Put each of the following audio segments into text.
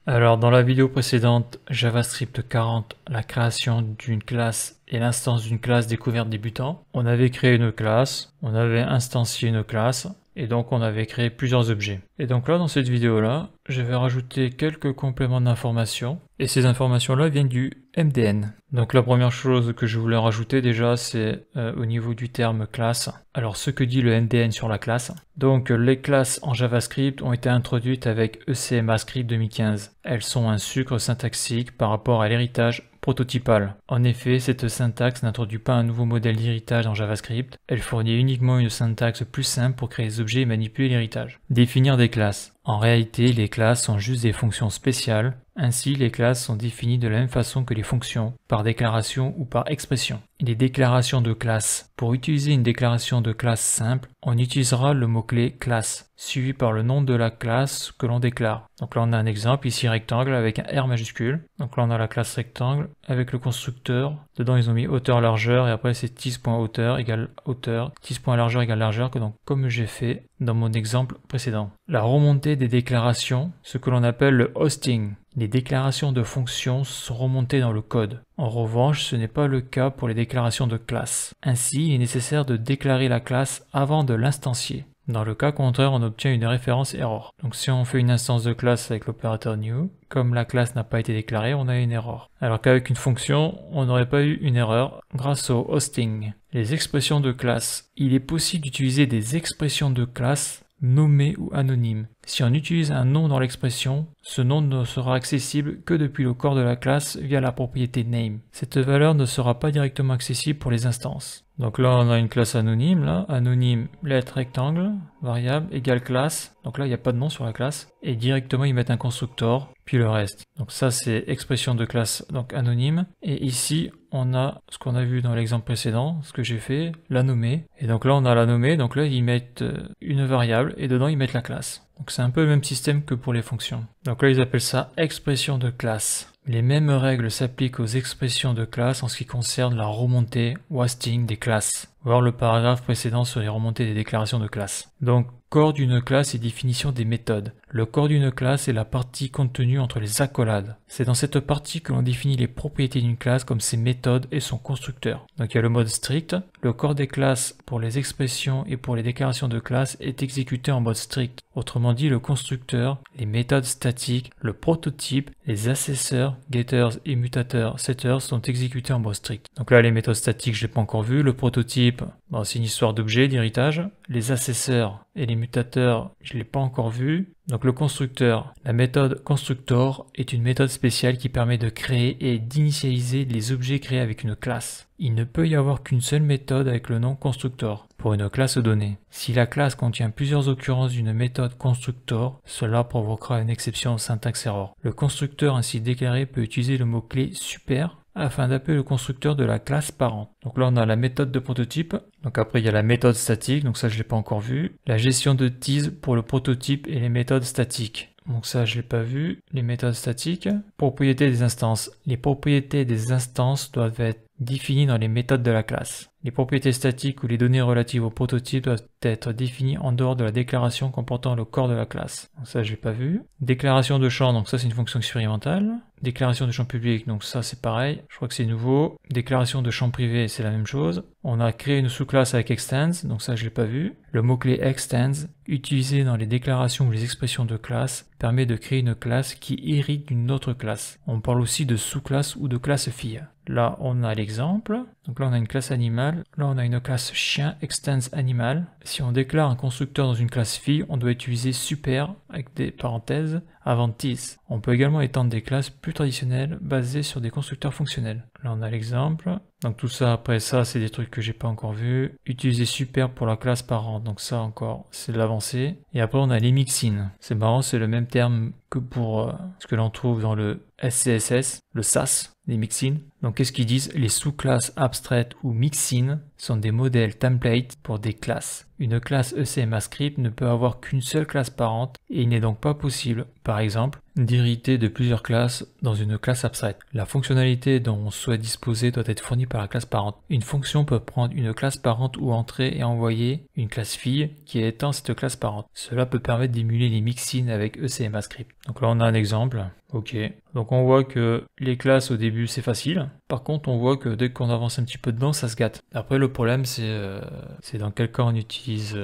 Alors dans la vidéo précédente, JavaScript 40, la création d'une classe et l'instance d'une classe découverte débutant, on avait créé une classe, on avait instancié une classe, et donc on avait créé plusieurs objets. Et donc là, dans cette vidéo-là, je vais rajouter quelques compléments d'informations, et ces informations-là viennent du MDN. Donc la première chose que je voulais rajouter déjà, c'est au niveau du terme classe. Alors ce que dit le MDN sur la classe. Donc les classes en JavaScript ont été introduites avec ECMAScript 2015. Elles sont un sucre syntaxique par rapport à l'héritage prototypal. En effet, cette syntaxe n'introduit pas un nouveau modèle d'héritage dans JavaScript, elle fournit uniquement une syntaxe plus simple pour créer des objets et manipuler l'héritage. Définir des classes. En réalité, les classes sont juste des fonctions spéciales, ainsi les classes sont définies de la même façon que les fonctions, par déclaration ou par expression. Les déclarations de classe. Pour utiliser une déclaration de classe simple, on utilisera le mot-clé classe, suivi par le nom de la classe que l'on déclare. Donc là on a un exemple, ici rectangle avec un R majuscule. Donc là on a la classe rectangle avec le constructeur. Dedans ils ont mis hauteur largeur et après c'est tis.hauteur égale hauteur, tis.largeur égale largeur, donc comme j'ai fait dans mon exemple précédent. La remontée des déclarations, ce que l'on appelle le hosting. Les déclarations de fonctions sont remontées dans le code. En revanche, ce n'est pas le cas pour les déclarations de classe. Ainsi, il est nécessaire de déclarer la classe avant de l'instancier. Dans le cas contraire, on obtient une référence error. Donc si on fait une instance de classe avec l'opérateur new, comme la classe n'a pas été déclarée, on a une erreur. Alors qu'avec une fonction, on n'aurait pas eu une erreur grâce au hosting. Les expressions de classe. Il est possible d'utiliser des expressions de classe nommées ou anonymes. Si on utilise un nom dans l'expression, ce nom ne sera accessible que depuis le corps de la classe via la propriété name. Cette valeur ne sera pas directement accessible pour les instances. Donc là on a une classe anonyme, là, anonyme lettre rectangle, variable, égale classe. Donc là il n'y a pas de nom sur la classe. Et directement ils mettent un constructeur, puis le reste. Donc ça c'est expression de classe donc anonyme. Et ici on a ce qu'on a vu dans l'exemple précédent, ce que j'ai fait, la nommer. Et donc là on a la nommer, donc là ils mettent une variable et dedans ils mettent la classe. Donc c'est un peu le même système que pour les fonctions. Donc là ils appellent ça expression de classe. Les mêmes règles s'appliquent aux expressions de classe en ce qui concerne la remontée ou hosting des classes. Voir le paragraphe précédent sur les remontées des déclarations de classe. Donc corps d'une classe et définition des méthodes. Le corps d'une classe est la partie contenue entre les accolades. C'est dans cette partie que l'on définit les propriétés d'une classe comme ses méthodes et son constructeur. Donc il y a le mode strict. Le corps des classes pour les expressions et pour les déclarations de classe est exécuté en mode strict. Autrement dit, le constructeur, les méthodes statiques, le prototype, les accesseurs, getters et mutateurs, setters sont exécutés en mode strict. Donc là les méthodes statiques je l'ai pas encore vu, le prototype, bon, c'est une histoire d'objet, d'héritage. Les accesseurs et les mutateurs, je l'ai pas encore vu. Donc le constructeur, la méthode constructor est une méthode spéciale qui permet de créer et d'initialiser les objets créés avec une classe. Il ne peut y avoir qu'une seule méthode avec le nom constructor pour une classe donnée. Si la classe contient plusieurs occurrences d'une méthode constructor, cela provoquera une exception au syntaxe error. Le constructeur ainsi déclaré peut utiliser le mot-clé super afin d'appeler le constructeur de la classe parente. Donc là on a la méthode de prototype, donc après il y a la méthode statique, donc ça je l'ai pas encore vu. La gestion de tease pour le prototype et les méthodes statiques. Donc ça je l'ai pas vu, les méthodes statiques. Propriétés des instances. Les propriétés des instances doivent être définies dans les méthodes de la classe. Les propriétés statiques ou les données relatives au prototype doivent être définies en dehors de la déclaration comportant le corps de la classe. Donc ça je l'ai pas vu. Déclaration de champ, donc ça c'est une fonction expérimentale. Déclaration de champ public, donc ça c'est pareil, je crois que c'est nouveau. Déclaration de champ privé, c'est la même chose. On a créé une sous-classe avec extends, donc ça je l'ai pas vu. Le mot-clé extends, utilisé dans les déclarations ou les expressions de classe, permet de créer une classe qui hérite d'une autre classe. On parle aussi de sous-classe ou de classe fille. Là on a l'exemple, donc là on a une classe animale, là on a une classe chien extends animal. Si on déclare un constructeur dans une classe fille, on doit utiliser super avec des parenthèses avant tease. On peut également étendre des classes plus traditionnelles basées sur des constructeurs fonctionnels. Là on a l'exemple. Donc tout ça après ça c'est des trucs que j'ai pas encore vu. Utiliser super pour la classe parent, donc ça encore c'est de l'avancée. Et après on a les mixins. C'est marrant, c'est le même terme que pour ce que l'on trouve dans le SCSS, le SAS, les mixins. Donc qu'est-ce qu'ils disent? Les sous-classes abstraites ou mixins sont des modèles templates pour des classes. Une classe ECMAScript ne peut avoir qu'une seule classe parente et il n'est donc pas possible, par exemple, d'hériter de plusieurs classes dans une classe abstraite. La fonctionnalité dont on souhaite disposer doit être fournie par la classe parente. Une fonction peut prendre une classe parente ou entrer et envoyer une classe fille qui étend cette classe parente. Cela peut permettre d'émuler les mixins avec ECMAScript. Donc là on a un exemple. Ok, donc on voit que les classes au début c'est facile, par contre on voit que dès qu'on avance un petit peu dedans ça se gâte. Après le problème c'est dans quel cas on utilise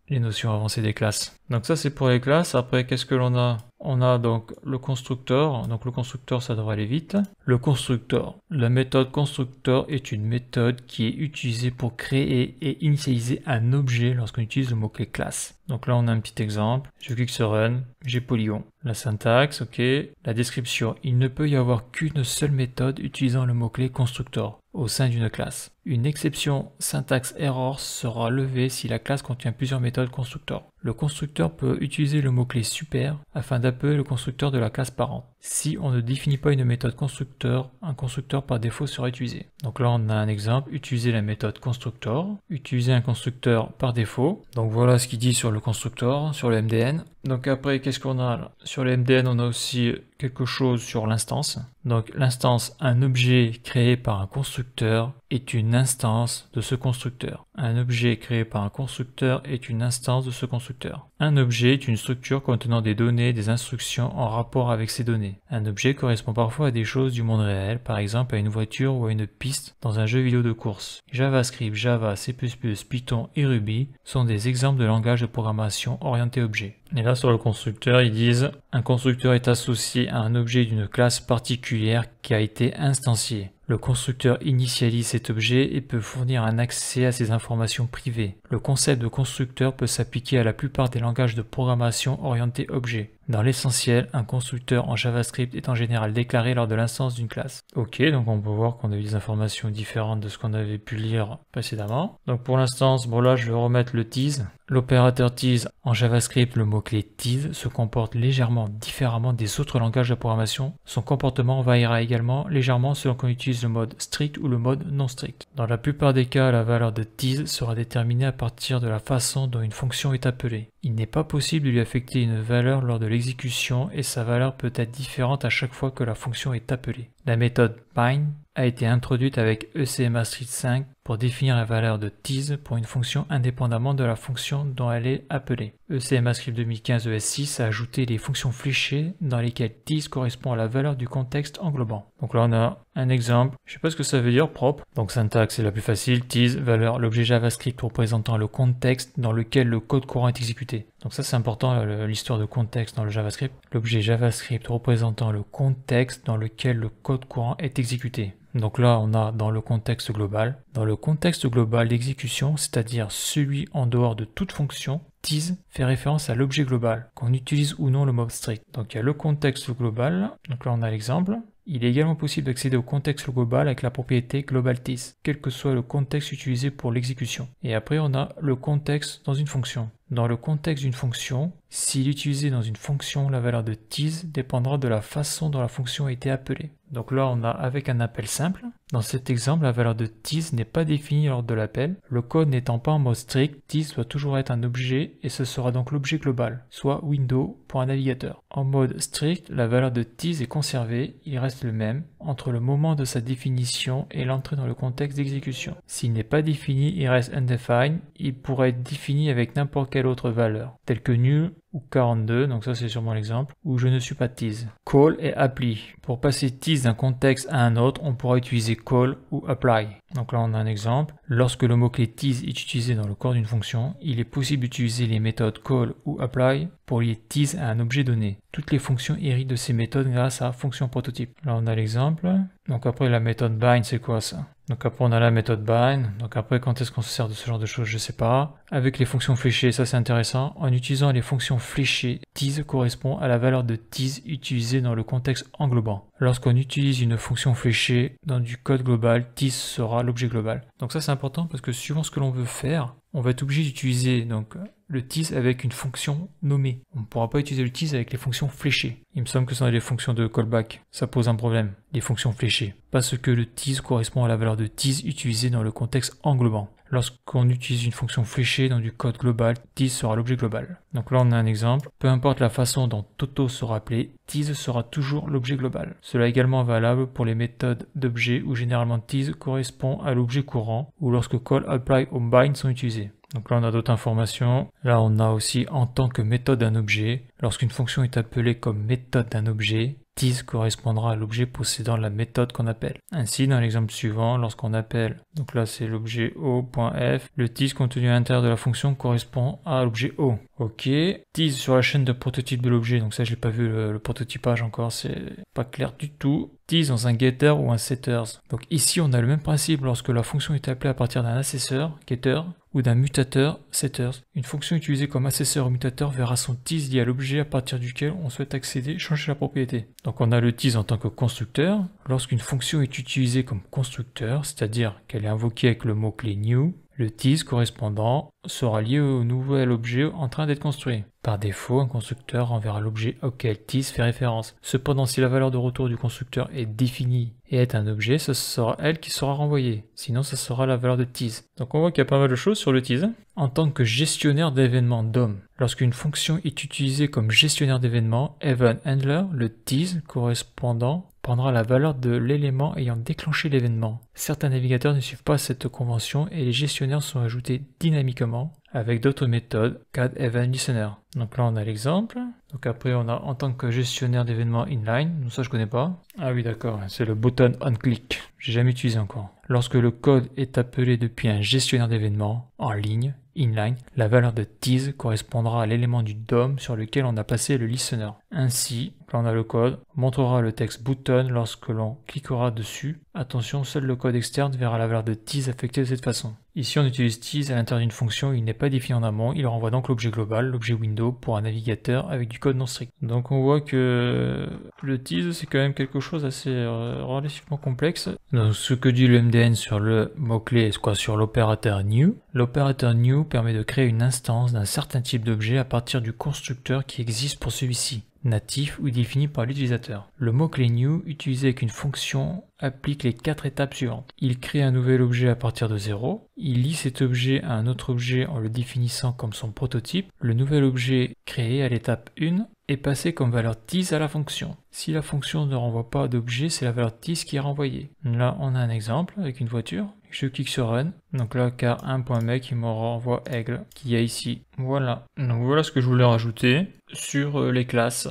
les notions avancées des classes. Donc ça c'est pour les classes. Après qu'est-ce que l'on a? On a donc le constructeur, donc le constructeur ça devrait aller vite. Le constructeur, la méthode constructeur est une méthode qui est utilisée pour créer et initialiser un objet lorsqu'on utilise le mot-clé classe. Donc là on a un petit exemple, je clique sur Run, j'ai Polygon. La syntaxe, ok. La description, il ne peut y avoir qu'une seule méthode utilisant le mot-clé constructor au sein d'une classe. Une exception syntaxe error sera levée si la classe contient plusieurs méthodes constructor. Le constructeur peut utiliser le mot-clé super afin d'appeler le constructeur de la classe parente. Si on ne définit pas une méthode constructeur, un constructeur par défaut sera utilisé. Donc là on a un exemple, utiliser la méthode constructor, utiliser un constructeur par défaut. Donc voilà ce qu'il dit sur le constructeur, sur le MDN. Donc après qu'est-ce qu'on a là? Sur le MDN on a aussi quelque chose sur l'instance. Donc l'instance, un objet créé par un constructeur est une instance de ce constructeur. Un objet créé par un constructeur est une instance de ce constructeur. Un objet est une structure contenant des données, des instructions en rapport avec ces données. Un objet correspond parfois à des choses du monde réel, par exemple à une voiture ou à une piste dans un jeu vidéo de course. JavaScript, Java, C++, Python et Ruby sont des exemples de langages de programmation orientés objet. Et là sur le constructeur, ils disent un constructeur est associé à un objet d'une classe particulière qui a été instancié. Le constructeur initialise cet objet et peut fournir un accès à ces informations privées. Le concept de constructeur peut s'appliquer à la plupart des langages de programmation orientés objet. Dans l'essentiel, un constructeur en JavaScript est en général déclaré lors de l'instance d'une classe. Ok, donc on peut voir qu'on a eu des informations différentes de ce qu'on avait pu lire précédemment. Donc pour l'instance, bon là je vais remettre le tease. L'opérateur tease en JavaScript, le mot-clé tease se comporte légèrement différemment des autres langages de programmation. Son comportement variera également légèrement selon qu'on utilise le mode strict ou le mode non strict. Dans la plupart des cas, la valeur de tease sera déterminée à partir de la façon dont une fonction est appelée. Il n'est pas possible de lui affecter une valeur lors de l'exécution et sa valeur peut être différente à chaque fois que la fonction est appelée. La méthode bind a été introduite avec ECMAScript 5 pour définir la valeur de tease pour une fonction indépendamment de la fonction dont elle est appelée. ECMAScript 2015 ES6 a ajouté les fonctions fléchées dans lesquelles tease correspond à la valeur du contexte englobant. Donc là on a un exemple, je sais pas ce que ça veut dire propre. Donc syntaxe c'est la plus facile, tease, valeur, l'objet JavaScript représentant le contexte dans lequel le code courant est exécuté. Donc ça c'est important l'histoire de contexte dans le JavaScript. L'objet JavaScript représentant le contexte dans lequel le code courant est exécuté. Donc là, on a dans le contexte global. Dans le contexte global d'exécution, c'est-à-dire celui en dehors de toute fonction, tease fait référence à l'objet global, qu'on utilise ou non le mode strict. Donc il y a le contexte global. Donc là, on a l'exemple. Il est également possible d'accéder au contexte global avec la propriété global tease, quel que soit le contexte utilisé pour l'exécution. Et après, on a le contexte dans une fonction. Dans le contexte d'une fonction, s'il est utilisé dans une fonction, la valeur de tease dépendra de la façon dont la fonction a été appelée. Donc là, on a avec un appel simple. Dans cet exemple, la valeur de tease n'est pas définie lors de l'appel. Le code n'étant pas en mode strict, tease doit toujours être un objet et ce sera donc l'objet global, soit window pour un navigateur. En mode strict, la valeur de tease est conservée, il reste le même entre le moment de sa définition et l'entrée dans le contexte d'exécution. S'il n'est pas défini, il reste undefined, il pourrait être défini avec n'importe quelle autre valeur, telle que nul ou 42, donc ça c'est sûrement l'exemple, où je ne suis pas tease. Call et apply. Pour passer tease d'un contexte à un autre, on pourra utiliser call ou apply. Donc là on a un exemple. Lorsque le mot-clé tease est utilisé dans le corps d'une fonction, il est possible d'utiliser les méthodes call ou apply pour lier tease à un objet donné. Toutes les fonctions héritent de ces méthodes grâce à fonction prototype. Là on a l'exemple. Donc après la méthode bind c'est quoi ça? Donc après on a la méthode bind. Donc après quand est-ce qu'on se sert de ce genre de choses, je sais pas. Avec les fonctions fléchées, ça c'est intéressant. En utilisant les fonctions fléchées, tease correspond à la valeur de tease utilisée dans le contexte englobant. Lorsqu'on utilise une fonction fléchée dans du code global, tease sera l'objet global. Donc ça c'est important parce que suivant ce que l'on veut faire, on va être obligé d'utiliser donc le tease avec une fonction nommée. On ne pourra pas utiliser le tease avec les fonctions fléchées. Il me semble que ce sont les fonctions de callback. Ça pose un problème, les fonctions fléchées. Parce que le tease correspond à la valeur de tease utilisée dans le contexte englobant. Lorsqu'on utilise une fonction fléchée dans du code global, tease sera l'objet global. Donc là on a un exemple. Peu importe la façon dont Toto sera appelé, tease sera toujours l'objet global. Cela est également valable pour les méthodes d'objet où généralement tease correspond à l'objet courant ou lorsque call, apply ou bind sont utilisés. Donc là on a d'autres informations. Là on a aussi en tant que méthode d'un objet. Lorsqu'une fonction est appelée comme méthode d'un objet, tease correspondra à l'objet possédant la méthode qu'on appelle. Ainsi dans l'exemple suivant, lorsqu'on appelle, donc là c'est l'objet o.f, le tease contenu à l'intérieur de la fonction correspond à l'objet o. Ok, tease sur la chaîne de prototype de l'objet, donc ça j'ai pas vu le prototypage encore, c'est pas clair du tout. Tease dans un getter ou un setters. Donc ici on a le même principe lorsque la fonction est appelée à partir d'un accesseur, getter, ou d'un mutateur, setters. Une fonction utilisée comme accesseur ou mutateur verra son tease lié à l'objet à partir duquel on souhaite accéder, changer la propriété. Donc on a le tease en tant que constructeur. Lorsqu'une fonction est utilisée comme constructeur, c'est-à-dire qu'elle est invoquée avec le mot-clé new, le tease correspondant sera lié au nouvel objet en train d'être construit. Par défaut, un constructeur renverra l'objet auquel tease fait référence. Cependant, si la valeur de retour du constructeur est définie et est un objet, ce sera elle qui sera renvoyée. Sinon, ce sera la valeur de tease. Donc on voit qu'il y a pas mal de choses sur le tease. En tant que gestionnaire d'événements DOM, lorsqu'une fonction est utilisée comme gestionnaire d'événements, event handler, le tease correspondant prendra la valeur de l'élément ayant déclenché l'événement. Certains navigateurs ne suivent pas cette convention et les gestionnaires sont ajoutés dynamiquement avec d'autres méthodes, CAD Event Listener. Donc là on a l'exemple. Donc après on a en tant que gestionnaire d'événements inline, donc ça je connais pas. Ah oui d'accord, c'est le button on click. J'ai jamais utilisé encore. Lorsque le code est appelé depuis un gestionnaire d'événements en ligne, inline, la valeur de tease correspondra à l'élément du DOM sur lequel on a passé le listener. Ainsi, là on a le code, montrera le texte button lorsque l'on cliquera dessus. Attention, seul le code externe verra la valeur de tease affectée de cette façon. Ici on utilise tease à l'intérieur d'une fonction, il n'est pas défini en amont, il renvoie donc l'objet global, l'objet window pour un navigateur avec du code non strict. Donc on voit que le tease c'est quand même quelque chose assez relativement complexe. Donc ce que dit le MDN sur le mot-clé, c'est quoi, sur l'opérateur new. L'opérateur new permet de créer une instance d'un certain type d'objet à partir du constructeur qui existe pour celui-ci, natif ou défini par l'utilisateur. Le mot-clé new utilisé avec une fonction applique les 4 étapes suivantes. Il crée un nouvel objet à partir de 0, il lie cet objet à un autre objet en le définissant comme son prototype. Le nouvel objet créé à l'étape 1 est passé comme valeur tease à la fonction. Si la fonction ne renvoie pas d'objet, c'est la valeur tease qui est renvoyée. Là on a un exemple avec une voiture. Je clique sur Run, donc là car1.make il me renvoie aigle qui est ici. Voilà, donc voilà ce que je voulais rajouter sur les classes.